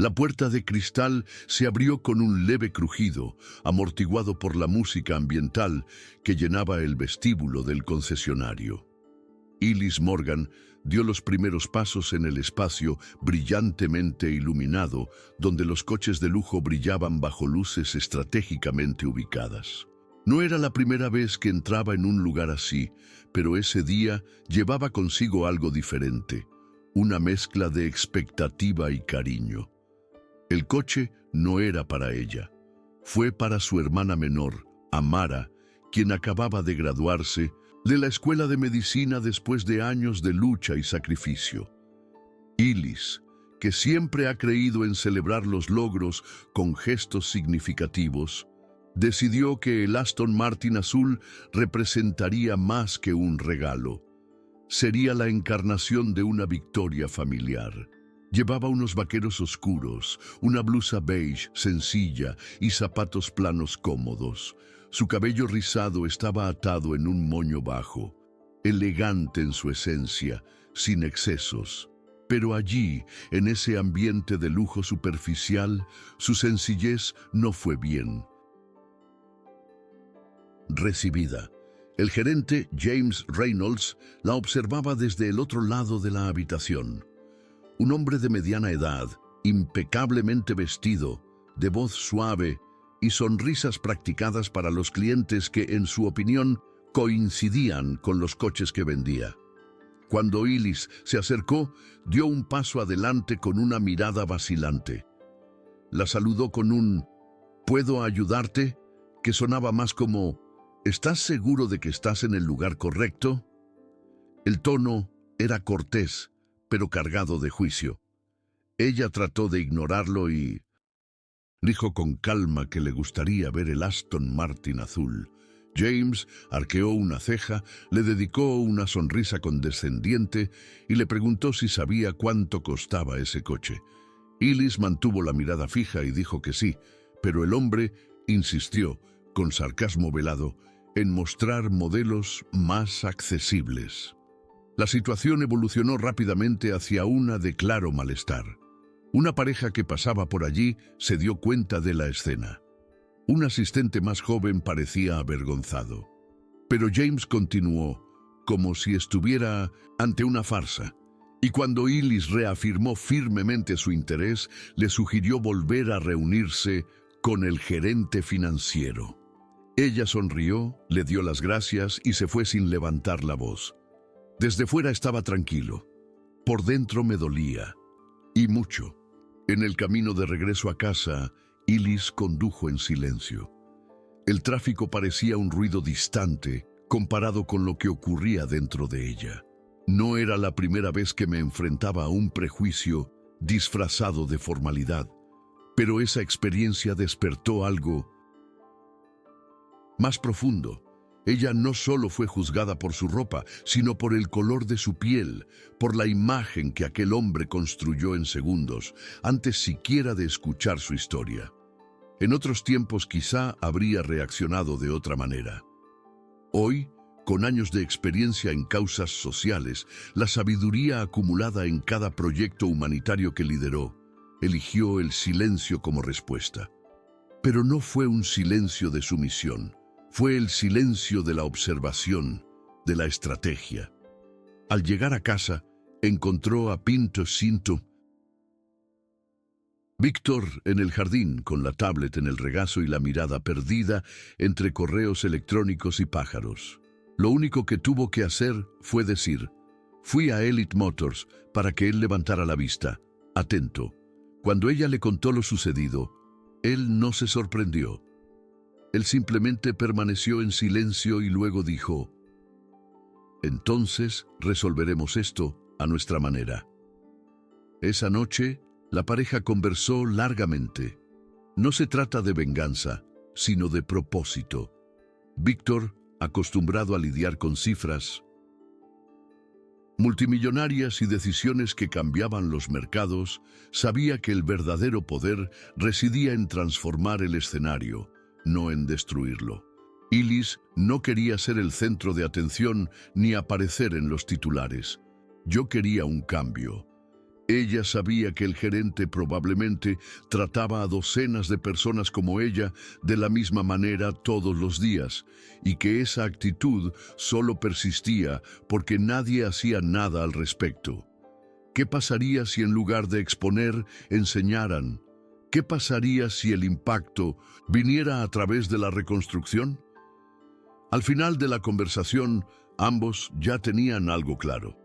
La puerta de cristal se abrió con un leve crujido, amortiguado por la música ambiental que llenaba el vestíbulo del concesionario. Ellis Morgan dio los primeros pasos en el espacio brillantemente iluminado, donde los coches de lujo brillaban bajo luces estratégicamente ubicadas. No era la primera vez que entraba en un lugar así, pero ese día llevaba consigo algo diferente, una mezcla de expectativa y cariño. El coche no era para ella. Fue para su hermana menor, Amara, quien acababa de graduarse de la escuela de medicina después de años de lucha y sacrificio. Ellis, que siempre ha creído en celebrar los logros con gestos significativos, decidió que el Aston Martin azul representaría más que un regalo. Sería la encarnación de una victoria familiar. Llevaba unos vaqueros oscuros, una blusa beige sencilla y zapatos planos cómodos. Su cabello rizado estaba atado en un moño bajo, elegante en su esencia, sin excesos. Pero allí, en ese ambiente de lujo superficial, su sencillez no fue bien recibida. El gerente, James Reynolds, la observaba desde el otro lado de la habitación. Un hombre de mediana edad, impecablemente vestido, de voz suave y sonrisas practicadas para los clientes que, en su opinión, coincidían con los coches que vendía. Cuando Ellis se acercó, dio un paso adelante con una mirada vacilante. La saludó con un «¿Puedo ayudarte?», que sonaba más como «¿Estás seguro de que estás en el lugar correcto?». El tono era cortés, pero cargado de juicio. Ella trató de ignorarlo y dijo con calma que le gustaría ver el Aston Martin azul. James arqueó una ceja, le dedicó una sonrisa condescendiente y le preguntó si sabía cuánto costaba ese coche. Ellis mantuvo la mirada fija y dijo que sí, pero el hombre insistió, con sarcasmo velado, en mostrar modelos más accesibles. La situación evolucionó rápidamente hacia una de claro malestar. Una pareja que pasaba por allí se dio cuenta de la escena. Un asistente más joven parecía avergonzado. Pero James continuó, como si estuviera ante una farsa. Y cuando Ellis reafirmó firmemente su interés, le sugirió volver a reunirse con el gerente financiero. Ella sonrió, le dio las gracias y se fue sin levantar la voz. Desde fuera estaba tranquilo. Por dentro me dolía. Y mucho. En el camino de regreso a casa, Ellis condujo en silencio. El tráfico parecía un ruido distante comparado con lo que ocurría dentro de ella. No era la primera vez que me enfrentaba a un prejuicio disfrazado de formalidad, pero esa experiencia despertó algo más profundo. Ella no solo fue juzgada por su ropa, sino por el color de su piel, por la imagen que aquel hombre construyó en segundos, antes siquiera de escuchar su historia. En otros tiempos quizá habría reaccionado de otra manera. Hoy, con años de experiencia en causas sociales, la sabiduría acumulada en cada proyecto humanitario que lideró, eligió el silencio como respuesta. Pero no fue un silencio de sumisión. Fue el silencio de la observación, de la estrategia. Al llegar a casa, encontró a Pinto Cinto, Víctor en el jardín, con la tablet en el regazo y la mirada perdida entre correos electrónicos y pájaros. Lo único que tuvo que hacer fue decir, fui a Elite Motors para que él levantara la vista, atento. Cuando ella le contó lo sucedido, él no se sorprendió. Él simplemente permaneció en silencio y luego dijo, entonces resolveremos esto a nuestra manera. Esa noche, la pareja conversó largamente. No se trata de venganza, sino de propósito. Víctor, acostumbrado a lidiar con cifras multimillonarias y decisiones que cambiaban los mercados, sabía que el verdadero poder residía en transformar el escenario, no en destruirlo. Ellis no quería ser el centro de atención ni aparecer en los titulares. Yo quería un cambio. Ella sabía que el gerente probablemente trataba a docenas de personas como ella de la misma manera todos los días, y que esa actitud solo persistía porque nadie hacía nada al respecto. ¿Qué pasaría si en lugar de exponer, enseñaran? ¿Qué pasaría si el impacto viniera a través de la reconstrucción? Al final de la conversación, ambos ya tenían algo claro.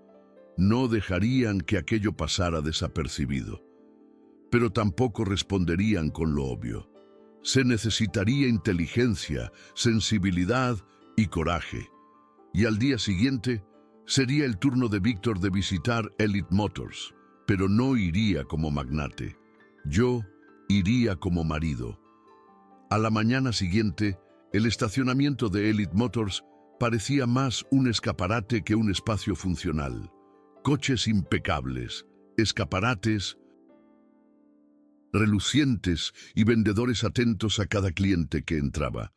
No dejarían que aquello pasara desapercibido, pero tampoco responderían con lo obvio. Se necesitaría inteligencia, sensibilidad y coraje. Y al día siguiente, sería el turno de Víctor de visitar Elite Motors, pero no iría como magnate. Yo iría como marido. A la mañana siguiente, el estacionamiento de Elite Motors parecía más un escaparate que un espacio funcional. Coches impecables, escaparates relucientes y vendedores atentos a cada cliente que entraba.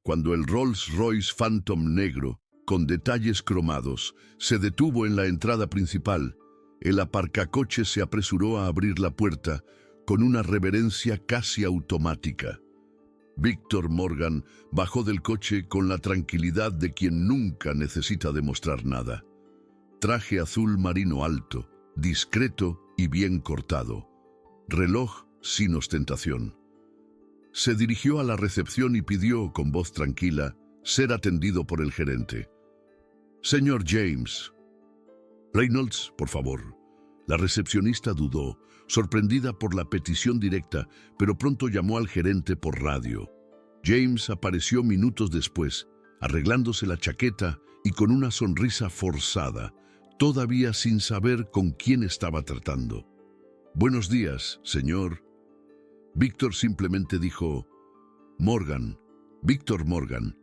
Cuando el Rolls-Royce Phantom negro, con detalles cromados, se detuvo en la entrada principal, el aparcacoches se apresuró a abrir la puerta con una reverencia casi automática. Víctor Morgan bajó del coche con la tranquilidad de quien nunca necesita demostrar nada. Traje azul marino alto, discreto y bien cortado. Reloj sin ostentación. Se dirigió a la recepción y pidió, con voz tranquila, ser atendido por el gerente. «Señor James Reynolds, por favor». La recepcionista dudó, sorprendida por la petición directa, pero pronto llamó al gerente por radio. James apareció minutos después, arreglándose la chaqueta y con una sonrisa forzada, todavía sin saber con quién estaba tratando. «Buenos días, señor». Víctor simplemente dijo: «Morgan, Víctor Morgan,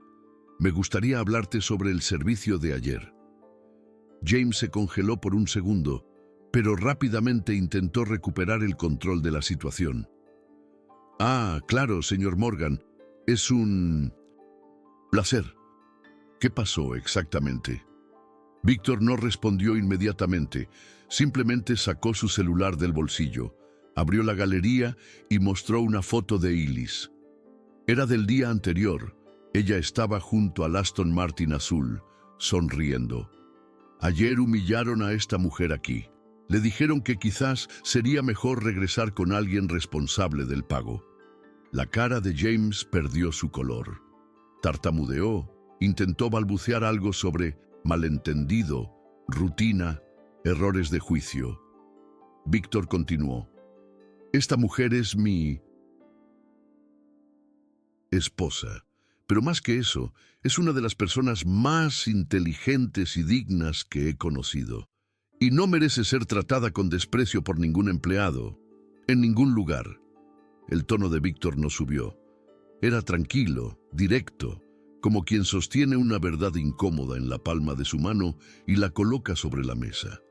me gustaría hablarte sobre el servicio de ayer». James se congeló por un segundo, pero rápidamente intentó recuperar el control de la situación. «Ah, claro, señor Morgan, es un placer. ¿Qué pasó exactamente?» Víctor no respondió inmediatamente, simplemente sacó su celular del bolsillo, abrió la galería y mostró una foto de Elise. Era del día anterior. Ella estaba junto al Aston Martin azul, sonriendo. «Ayer humillaron a esta mujer aquí. Le dijeron que quizás sería mejor regresar con alguien responsable del pago». La cara de James perdió su color. Tartamudeó, intentó balbucear algo sobre malentendido, rutina, errores de juicio. Víctor continuó: «Esta mujer es mi esposa, pero más que eso, es una de las personas más inteligentes y dignas que he conocido. Y no merece ser tratada con desprecio por ningún empleado, en ningún lugar». El tono de Víctor no subió. Era tranquilo, directo, como quien sostiene una verdad incómoda en la palma de su mano y la coloca sobre la mesa.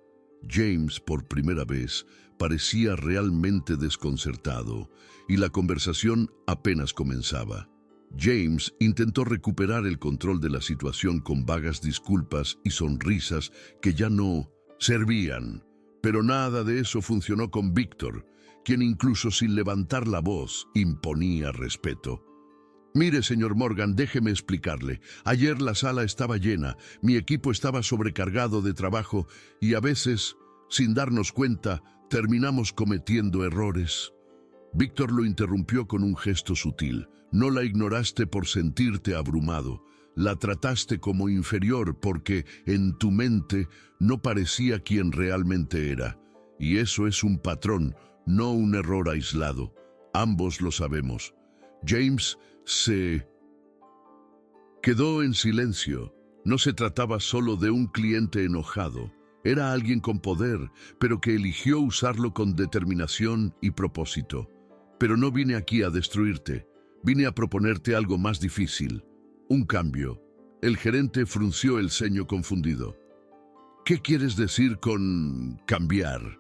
James, por primera vez, parecía realmente desconcertado, y la conversación apenas comenzaba. James intentó recuperar el control de la situación con vagas disculpas y sonrisas que ya no servían, pero nada de eso funcionó con Víctor, quien incluso sin levantar la voz imponía respeto. «Mire, señor Morgan, déjeme explicarle. Ayer la sala estaba llena, mi equipo estaba sobrecargado de trabajo y a veces, sin darnos cuenta, terminamos cometiendo errores». Víctor lo interrumpió con un gesto sutil. «No la ignoraste por sentirte abrumado. La trataste como inferior porque, en tu mente, no parecía quien realmente era. Y eso es un patrón, no un error aislado. Ambos lo sabemos». James se quedó en silencio. No se trataba solo de un cliente enojado. Era alguien con poder, pero que eligió usarlo con determinación y propósito. «Pero no vine aquí a destruirte. Vine a proponerte algo más difícil. Un cambio». El gerente frunció el ceño confundido. «¿Qué quieres decir con cambiar?»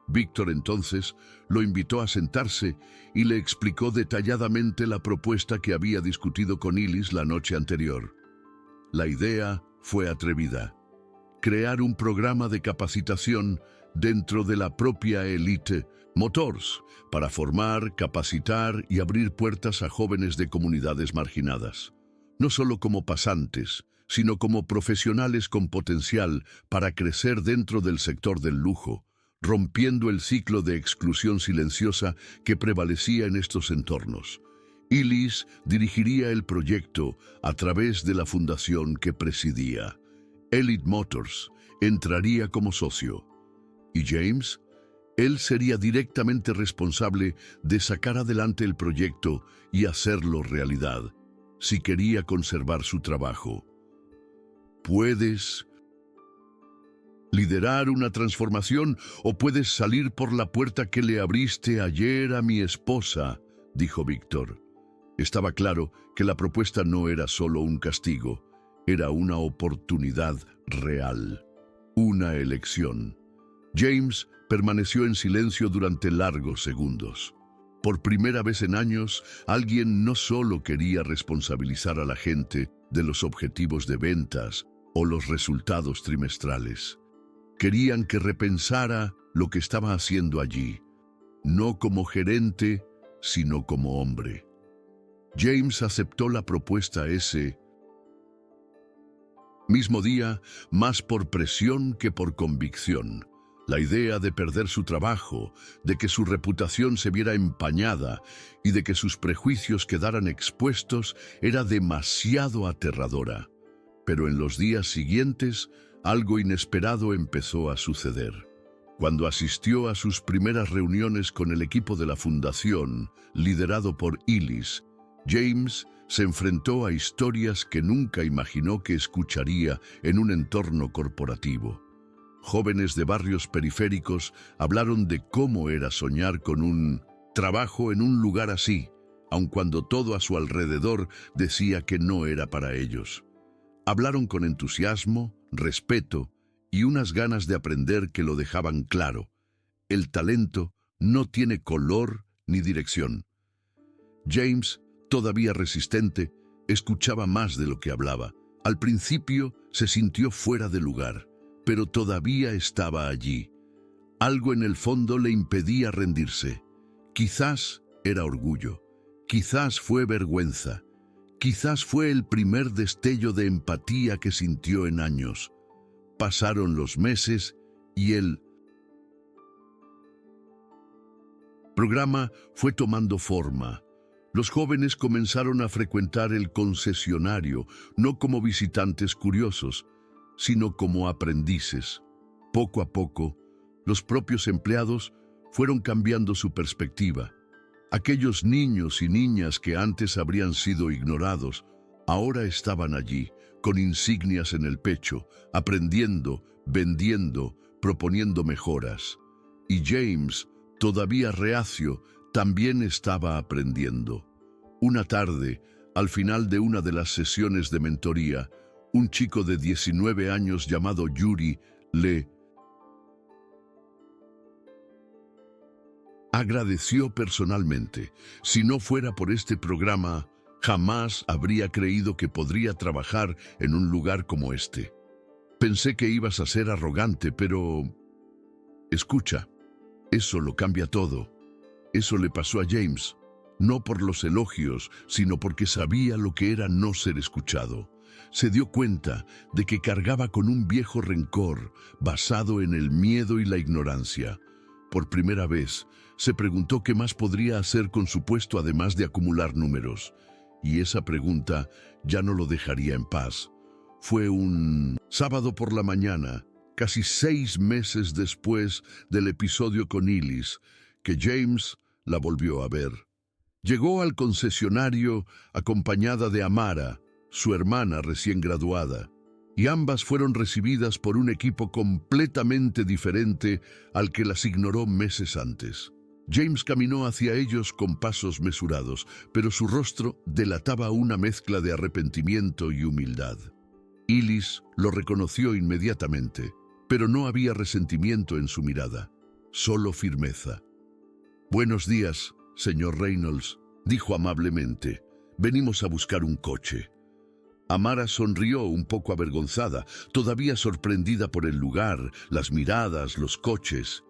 Víctor entonces lo invitó a sentarse y le explicó detalladamente la propuesta que había discutido con Elise la noche anterior. La idea fue atrevida: crear un programa de capacitación dentro de la propia Elite Motors para formar, capacitar y abrir puertas a jóvenes de comunidades marginadas. No solo como pasantes, sino como profesionales con potencial para crecer dentro del sector del lujo, rompiendo el ciclo de exclusión silenciosa que prevalecía en estos entornos. Illis dirigiría el proyecto a través de la fundación que presidía. Elite Motors entraría como socio. ¿Y James? Él sería directamente responsable de sacar adelante el proyecto y hacerlo realidad, si quería conservar su trabajo. Puedes liderar una transformación o puedes salir por la puerta que le abriste ayer a mi esposa, dijo Víctor. Estaba claro que la propuesta no era solo un castigo, era una oportunidad real, una elección. James permaneció en silencio durante largos segundos. Por primera vez en años, alguien no solo quería responsabilizar a la gente de los objetivos de ventas o los resultados trimestrales. Querían que repensara lo que estaba haciendo allí, no como gerente, sino como hombre. James aceptó la propuesta ese mismo día, más por presión que por convicción. La idea de perder su trabajo, de que su reputación se viera empañada y de que sus prejuicios quedaran expuestos era demasiado aterradora. Pero en los días siguientes, algo inesperado empezó a suceder. Cuando asistió a sus primeras reuniones con el equipo de la fundación, liderado por Illis, James se enfrentó a historias que nunca imaginó que escucharía en un entorno corporativo. Jóvenes de barrios periféricos hablaron de cómo era soñar con un trabajo en un lugar así, aun cuando todo a su alrededor decía que no era para ellos. Hablaron con entusiasmo, respeto y unas ganas de aprender que lo dejaban claro. El talento no tiene color ni dirección. James, todavía resistente, escuchaba más de lo que hablaba. Al principio se sintió fuera de lugar, pero todavía estaba allí. Algo en el fondo le impedía rendirse. Quizás era orgullo, quizás fue vergüenza, quizás fue el primer destello de empatía que sintió en años. Pasaron los meses y el programa fue tomando forma. Los jóvenes comenzaron a frecuentar el concesionario, no como visitantes curiosos, sino como aprendices. Poco a poco, los propios empleados fueron cambiando su perspectiva. Aquellos niños y niñas que antes habrían sido ignorados, ahora estaban allí, con insignias en el pecho, aprendiendo, vendiendo, proponiendo mejoras. Y James, todavía reacio, también estaba aprendiendo. Una tarde, al final de una de las sesiones de mentoría, un chico de 19 años llamado Yuri le agradeció personalmente. Si no fuera por este programa, jamás habría creído que podría trabajar en un lugar como este. Pensé que ibas a ser arrogante, pero escucha, eso lo cambia todo. Eso le pasó a James, no por los elogios, sino porque sabía lo que era no ser escuchado. Se dio cuenta de que cargaba con un viejo rencor basado en el miedo y la ignorancia. Por primera vez, se preguntó qué más podría hacer con su puesto además de acumular números. Y esa pregunta ya no lo dejaría en paz. Fue un sábado por la mañana, casi 6 meses después del episodio con Illis, que James la volvió a ver. Llegó al concesionario acompañada de Amara, su hermana recién graduada, y ambas fueron recibidas por un equipo completamente diferente al que las ignoró meses antes. James caminó hacia ellos con pasos mesurados, pero su rostro delataba una mezcla de arrepentimiento y humildad. Illis lo reconoció inmediatamente, pero no había resentimiento en su mirada, solo firmeza. «Buenos días, señor Reynolds», dijo amablemente. «Venimos a buscar un coche». Amara sonrió un poco avergonzada, todavía sorprendida por el lugar, las miradas, los coches.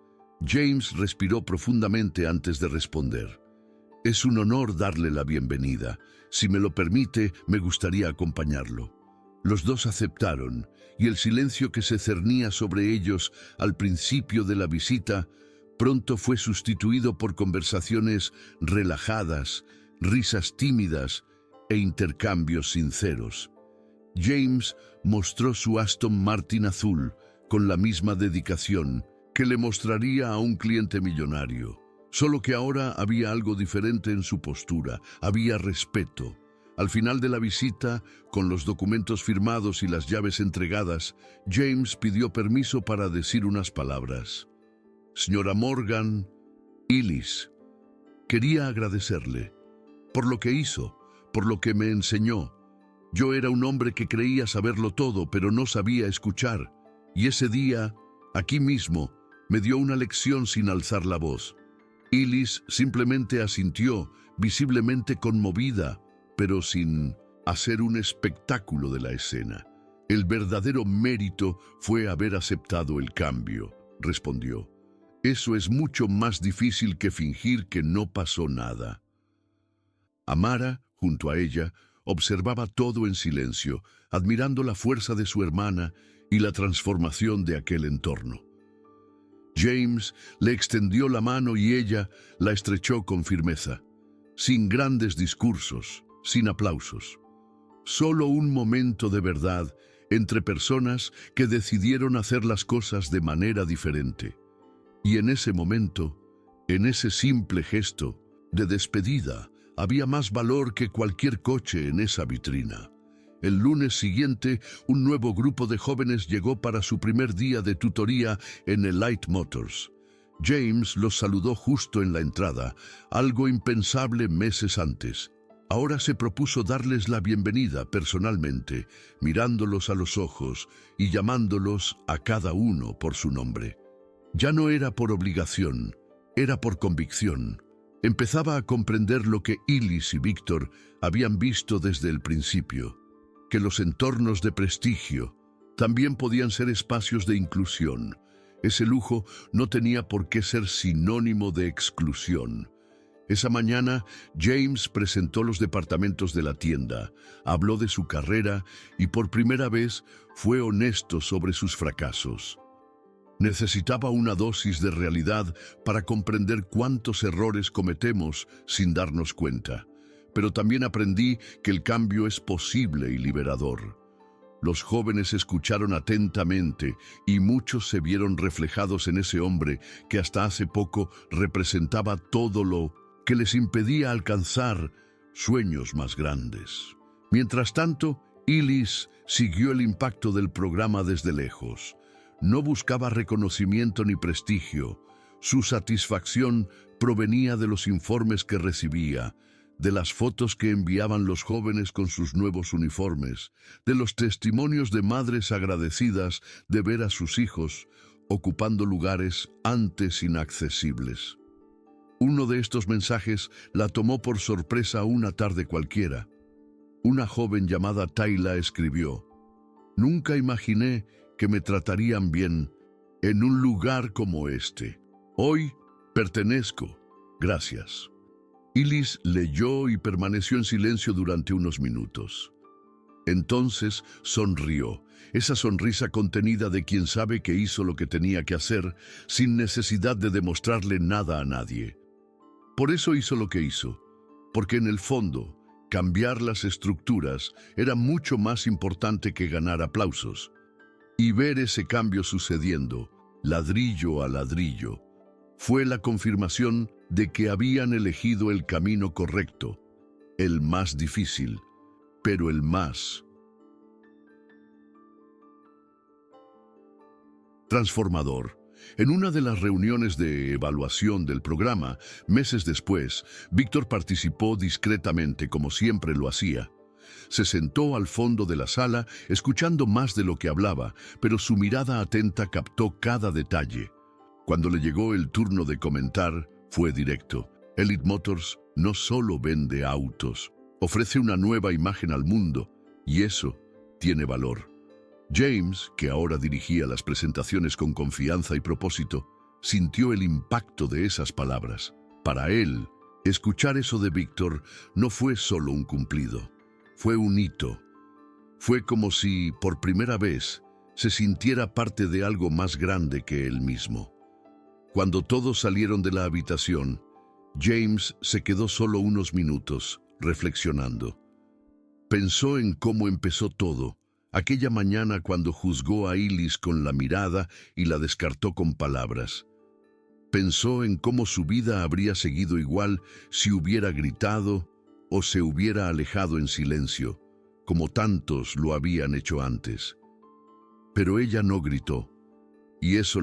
James respiró profundamente antes de responder. Es un honor darle la bienvenida. Si me lo permite, me gustaría acompañarlo. Los dos aceptaron, y el silencio que se cernía sobre ellos al principio de la visita pronto fue sustituido por conversaciones relajadas, risas tímidas e intercambios sinceros. James mostró su Aston Martin azul con la misma dedicación que le mostraría a un cliente millonario. Solo que ahora había algo diferente en su postura, había respeto. Al final de la visita, con los documentos firmados y las llaves entregadas, James pidió permiso para decir unas palabras. Señora Morgan, Illis, quería agradecerle por lo que hizo, por lo que me enseñó. Yo era un hombre que creía saberlo todo, pero no sabía escuchar. Y ese día, aquí mismo, me dio una lección sin alzar la voz. Illis simplemente asintió, visiblemente conmovida, pero sin hacer un espectáculo de la escena. El verdadero mérito fue haber aceptado el cambio, respondió. Eso es mucho más difícil que fingir que no pasó nada. Amara, junto a ella, observaba todo en silencio, admirando la fuerza de su hermana y la transformación de aquel entorno. James le extendió la mano y ella la estrechó con firmeza, sin grandes discursos, sin aplausos. Solo un momento de verdad entre personas que decidieron hacer las cosas de manera diferente. Y en ese momento, en ese simple gesto de despedida, había más valor que cualquier coche en esa vitrina. El lunes siguiente, un nuevo grupo de jóvenes llegó para su primer día de tutoría en el Light Motors. James los saludó justo en la entrada, algo impensable meses antes. Ahora se propuso darles la bienvenida personalmente, mirándolos a los ojos y llamándolos a cada uno por su nombre. Ya no era por obligación, era por convicción. Empezaba a comprender lo que Illis y Víctor habían visto desde el principio, que los entornos de prestigio también podían ser espacios de inclusión. Ese lujo no tenía por qué ser sinónimo de exclusión. Esa mañana, James presentó los departamentos de la tienda, habló de su carrera y por primera vez fue honesto sobre sus fracasos. Necesitaba una dosis de realidad para comprender cuántos errores cometemos sin darnos cuenta. Pero también aprendí que el cambio es posible y liberador. Los jóvenes escucharon atentamente y muchos se vieron reflejados en ese hombre que hasta hace poco representaba todo lo que les impedía alcanzar sueños más grandes. Mientras tanto, Illis siguió el impacto del programa desde lejos. No buscaba reconocimiento ni prestigio. Su satisfacción provenía de los informes que recibía, de las fotos que enviaban los jóvenes con sus nuevos uniformes, de los testimonios de madres agradecidas de ver a sus hijos ocupando lugares antes inaccesibles. Uno de estos mensajes la tomó por sorpresa una tarde cualquiera. Una joven llamada Tayla escribió: «Nunca imaginé que me tratarían bien en un lugar como este. Hoy pertenezco. Gracias». Illis leyó y permaneció en silencio durante unos minutos. Entonces sonrió, esa sonrisa contenida de quien sabe que hizo lo que tenía que hacer sin necesidad de demostrarle nada a nadie. Por eso hizo lo que hizo, porque en el fondo, cambiar las estructuras era mucho más importante que ganar aplausos. Y ver ese cambio sucediendo, ladrillo a ladrillo, fue la confirmación de que habían elegido el camino correcto, el más difícil, pero el más transformador. En una de las reuniones de evaluación del programa, meses después, Víctor participó discretamente como siempre lo hacía. Se sentó al fondo de la sala, escuchando más de lo que hablaba, pero su mirada atenta captó cada detalle. Cuando le llegó el turno de comentar, fue directo. Elite Motors no solo vende autos, ofrece una nueva imagen al mundo. Y eso tiene valor. James, que ahora dirigía las presentaciones con confianza y propósito, sintió el impacto de esas palabras. Para él, escuchar eso de Víctor no fue solo un cumplido, fue un hito. Fue como si, por primera vez, se sintiera parte de algo más grande que él mismo. Cuando todos salieron de la habitación, James se quedó solo unos minutos, reflexionando. Pensó en cómo empezó todo, aquella mañana cuando juzgó a Ellis con la mirada y la descartó con palabras. Pensó en cómo su vida habría seguido igual si hubiera gritado o se hubiera alejado en silencio, como tantos lo habían hecho antes. Pero ella no gritó, y eso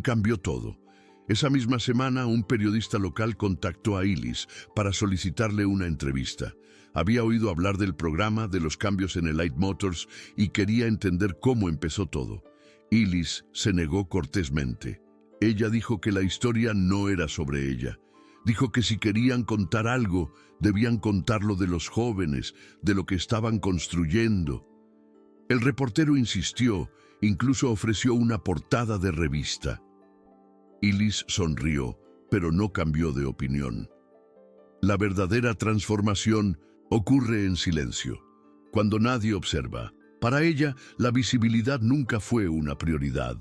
cambió todo. Esa misma semana, un periodista local contactó a Ellis para solicitarle una entrevista. Había oído hablar del programa, de los cambios en el Light Motors y quería entender cómo empezó todo. Ellis se negó cortésmente. Ella dijo que la historia no era sobre ella. Dijo que si querían contar algo, debían contarlo de los jóvenes, de lo que estaban construyendo. El reportero insistió, incluso ofreció una portada de revista. Ellis sonrió, pero no cambió de opinión. La verdadera transformación ocurre en silencio, cuando nadie observa. Para ella, la visibilidad nunca fue una prioridad.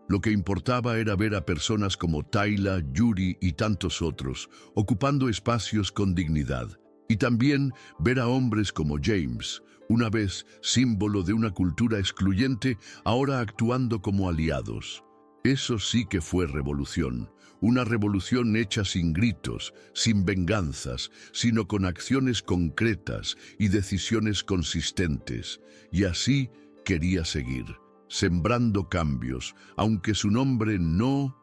Lo que importaba era ver a personas como Tayla, Yuri y tantos otros, ocupando espacios con dignidad. Y también ver a hombres como James, una vez símbolo de una cultura excluyente, ahora actuando como aliados. Eso sí que fue revolución. Una revolución hecha sin gritos, sin venganzas, sino con acciones concretas y decisiones consistentes. Y así quería seguir, sembrando cambios, aunque su nombre no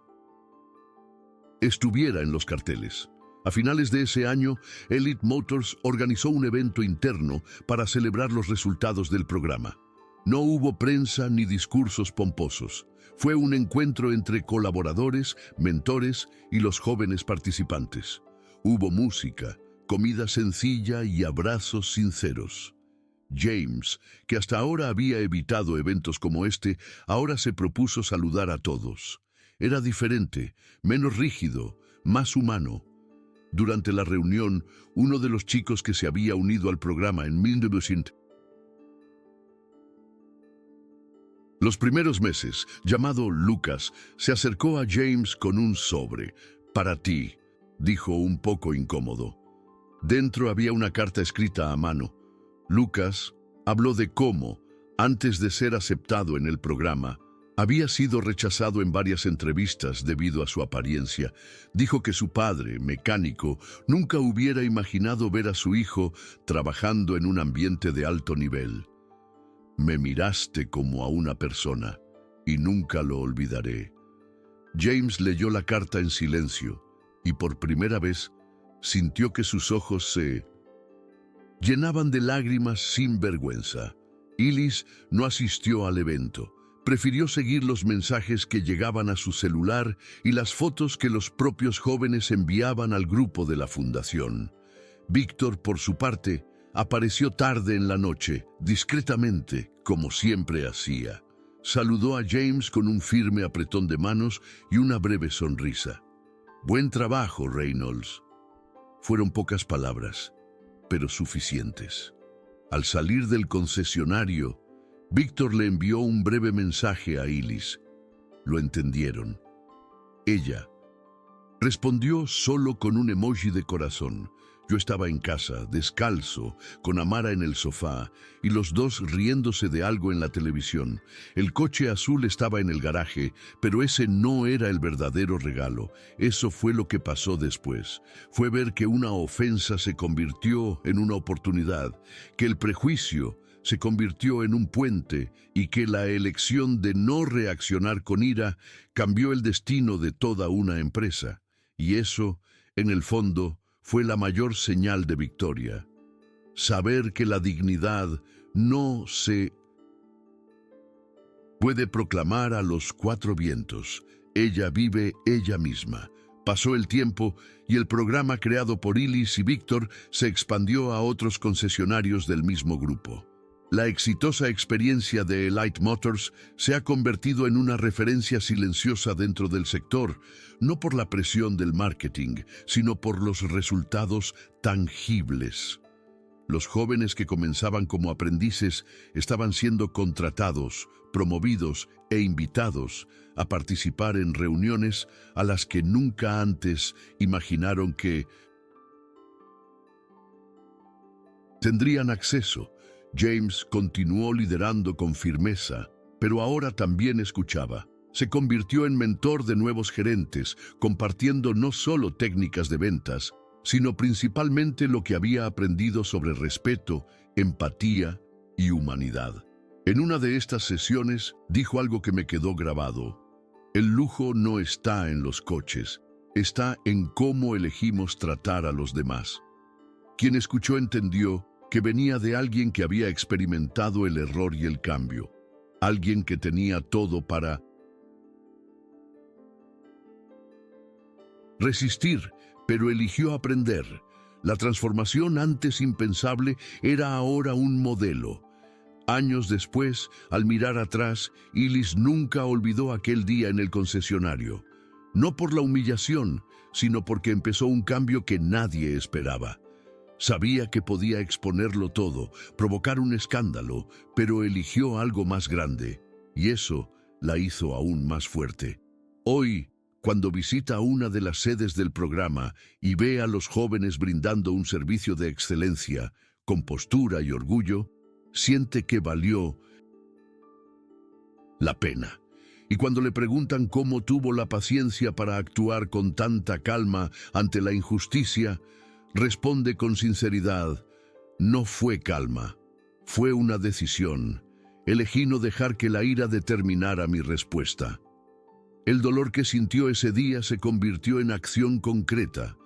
estuviera en los carteles. A finales de ese año, Elite Motors organizó un evento interno para celebrar los resultados del programa. No hubo prensa ni discursos pomposos. Fue un encuentro entre colaboradores, mentores y los jóvenes participantes. Hubo música, comida sencilla y abrazos sinceros. James, que hasta ahora había evitado eventos como este, ahora se propuso saludar a todos. Era diferente, menos rígido, más humano. Durante la reunión, uno de los chicos que se había unido al programa en 1900 los primeros meses, llamado Lucas, se acercó a James con un sobre. «Para ti», dijo un poco incómodo. Dentro había una carta escrita a mano. Lucas habló de cómo, antes de ser aceptado en el programa, había sido rechazado en varias entrevistas debido a su apariencia. Dijo que su padre, mecánico, nunca hubiera imaginado ver a su hijo trabajando en un ambiente de alto nivel. «Me miraste como a una persona, y nunca lo olvidaré». James leyó la carta en silencio, y por primera vez sintió que sus ojos se llenaban de lágrimas sin vergüenza. Ellis no asistió al evento. Prefirió seguir los mensajes que llegaban a su celular y las fotos que los propios jóvenes enviaban al grupo de la fundación. Víctor, por su parte, apareció tarde en la noche, discretamente, como siempre hacía. Saludó a James con un firme apretón de manos y una breve sonrisa. «Buen trabajo, Reynolds». Fueron pocas palabras, pero suficientes. Al salir del concesionario, Víctor le envió un breve mensaje a Ellis. Lo entendieron. Ella respondió solo con un emoji de corazón. Yo estaba en casa, descalzo, con Amara en el sofá y los dos riéndose de algo en la televisión. El coche azul estaba en el garaje, pero ese no era el verdadero regalo. Eso fue lo que pasó después. Fue ver que una ofensa se convirtió en una oportunidad, que el prejuicio se convirtió en un puente y que la elección de no reaccionar con ira cambió el destino de toda una empresa. Y eso, en el fondo, fue la mayor señal de victoria. Saber que la dignidad no se puede proclamar a los cuatro vientos. Ella vive ella misma, Pasó el tiempo y el programa creado por Ellis y Victor se expandió a otros concesionarios del mismo grupo. La exitosa experiencia de Elite Motors se ha convertido en una referencia silenciosa dentro del sector, no por la presión del marketing, sino por los resultados tangibles. Los jóvenes que comenzaban como aprendices estaban siendo contratados, promovidos e invitados a participar en reuniones a las que nunca antes imaginaron que tendrían acceso. James continuó liderando con firmeza, pero ahora también escuchaba. Se convirtió en mentor de nuevos gerentes, compartiendo no solo técnicas de ventas, sino principalmente lo que había aprendido sobre respeto, empatía y humanidad. En una de estas sesiones dijo algo que me quedó grabado. El lujo no está en los coches, está en cómo elegimos tratar a los demás. Quien escuchó entendió que venía de alguien que había experimentado el error y el cambio, alguien que tenía todo para resistir, pero eligió aprender. La transformación antes impensable era ahora un modelo. Años después, al mirar atrás, Ellis nunca olvidó aquel día en el concesionario. No por la humillación, sino porque empezó un cambio que nadie esperaba. Sabía que podía exponerlo todo, provocar un escándalo, pero eligió algo más grande, y eso la hizo aún más fuerte. Hoy, cuando visita una de las sedes del programa y ve a los jóvenes brindando un servicio de excelencia, con postura y orgullo, siente que valió la pena. Y cuando le preguntan cómo tuvo la paciencia para actuar con tanta calma ante la injusticia, responde con sinceridad: no fue calma, fue una decisión. Elegí no dejar que la ira determinara mi respuesta. El dolor que sintió ese día se convirtió en acción concreta,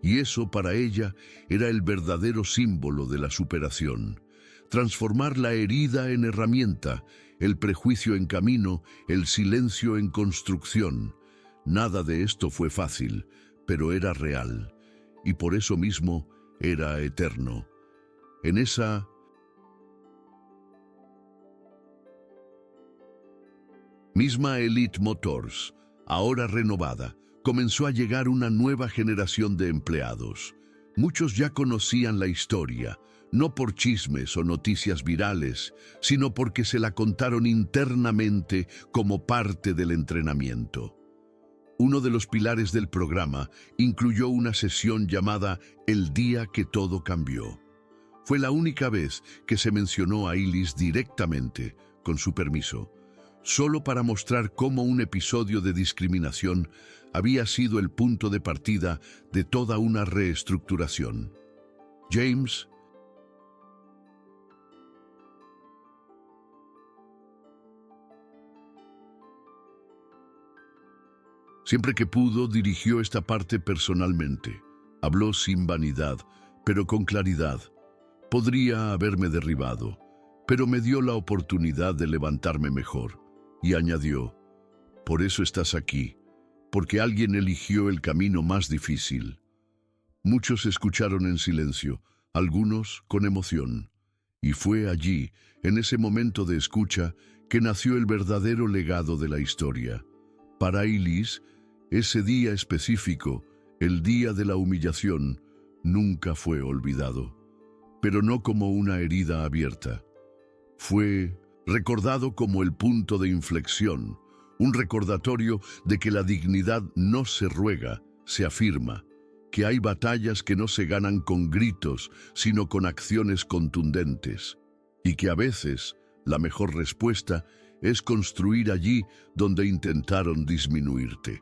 y eso para ella era el verdadero símbolo de la superación. Transformar la herida en herramienta, el prejuicio en camino, el silencio en construcción. Nada de esto fue fácil, pero era real, y por eso mismo era eterno. En esa misma Elite Motors, ahora renovada, comenzó a llegar una nueva generación de empleados. Muchos ya conocían la historia, no por chismes o noticias virales, sino porque se la contaron internamente como parte del entrenamiento. Uno de los pilares del programa incluyó una sesión llamada El día que todo cambió. Fue la única vez que se mencionó a Ellis directamente, con su permiso, solo para mostrar cómo un episodio de discriminación había sido el punto de partida de toda una reestructuración. James siempre que pudo, dirigió esta parte personalmente. Habló sin vanidad, pero con claridad. Podría haberme derribado, pero me dio la oportunidad de levantarme mejor. Y añadió: por eso estás aquí, porque alguien eligió el camino más difícil. Muchos escucharon en silencio, algunos con emoción. Y fue allí, en ese momento de escucha, que nació el verdadero legado de la historia. Para Ellis, ese día específico, el día de la humillación, nunca fue olvidado. Pero no como una herida abierta. Fue recordado como el punto de inflexión, un recordatorio de que la dignidad no se ruega, se afirma, que hay batallas que no se ganan con gritos, sino con acciones contundentes, y que a veces la mejor respuesta es construir allí donde intentaron disminuirte.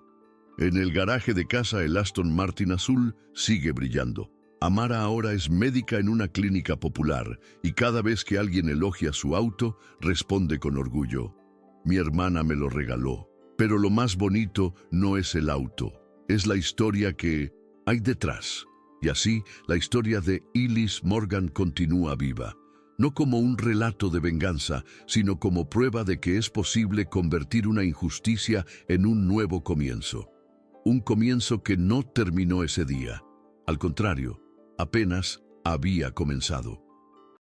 En el garaje de casa, el Aston Martin azul sigue brillando. Amara ahora es médica en una clínica popular y cada vez que alguien elogia su auto, responde con orgullo: mi hermana me lo regaló. Pero lo más bonito no es el auto, es la historia que hay detrás. Y así, la historia de Ellis Morgan continúa viva, no como un relato de venganza, sino como prueba de que es posible convertir una injusticia en un nuevo comienzo. un comienzo que no terminó ese día. Al contrario, apenas había comenzado.